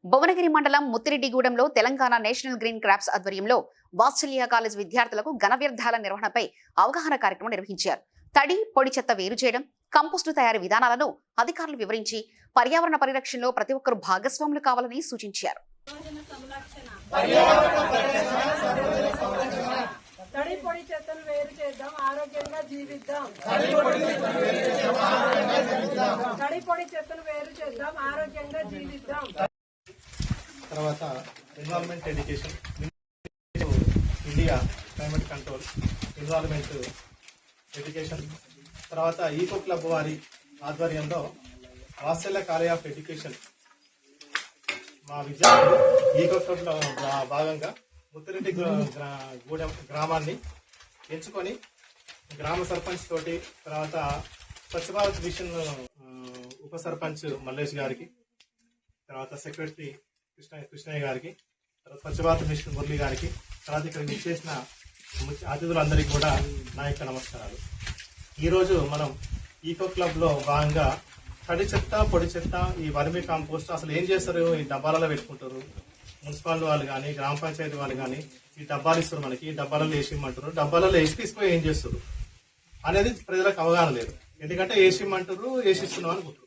భువనగిరి మండలం ముత్తిరెడ్డిగూడెంలో Telangana national green crops ఆధ్వర్యంలో వాత్సల్య college విద్యార్థులకు ఘన వ్యర్థాల నిర్వహణపై అవగాహన కార్యక్రమం నిర్వహించారు. తడి, పొడి చెత్త వేరు చేయడం, కంపోస్టు తయారీ విధానాలను అధికారులు వివరించి పర్యావరణ పరిరక్షణలో ప్రతి ఒక్కరూ భాగస్వాములు కావాలని సూచించారు. తడి పొడి చెత్తను వేరు చేద్దాం, ఆరోగ్యంగా జీవిద్దాం. తడి పొడి చెత్తను వేరు చేద్దాం, ఆరోగ్యంగా జీవిద్దాం. తర్వాత environment education, India climate control, environment education. తర్వాత ఈకో క్లబ్ వారి ఆధ్వర్యంలో వాత్సల్య కాలేజ్ ఆఫ్ ఎడ్యుకేషన్ మా విద్యార్థులు ఈకో క్లబ్లో భాగంగా ముత్తిరెడ్డి గూడెం గ్రామాన్ని ఎంచుకొని గ్రామ సర్పంచ్ తోటి, తర్వాత స్వచ్ఛ భారత్ మిషన్ ఉప సర్పంచ్ మల్లేష్ గారికి, తర్వాత సెక్రటరీ కృష్ణయ్య గారికి, తర్వాత స్వచ్ఛ భారత్ మిషన్ మురళి గారికి, తర్వాత ఇక్కడ విచ్చేసిన అతిథులందరికీ కూడా నా యొక్క నమస్కారాలు. ఈరోజు మనం ఈకో క్లబ్లో భాగంగా తడి చెత్త, పొడి చెత్త, ఈ వర్మీ కాంపోస్ట్ అసలు ఏం చేస్తారు, ఈ డబ్బాలలో పెట్టుకుంటారు. మున్సిపాలిటీ వాళ్ళు కానీ, గ్రామ పంచాయతీ వాళ్ళు కానీ ఈ డబ్బాలు ఇస్తారు మనకి, ఈ డబ్బాలలో వేసి ఇమ్మంటారు. డబ్బాలలో వేసి తీసుకుని ఏం చేస్తారు అనేది ప్రజలకు అవగాహన లేదు. ఎందుకంటే వేసి ఇమ్మంటారు, వేసి ఇస్తున్నాం అనుకుంటారు.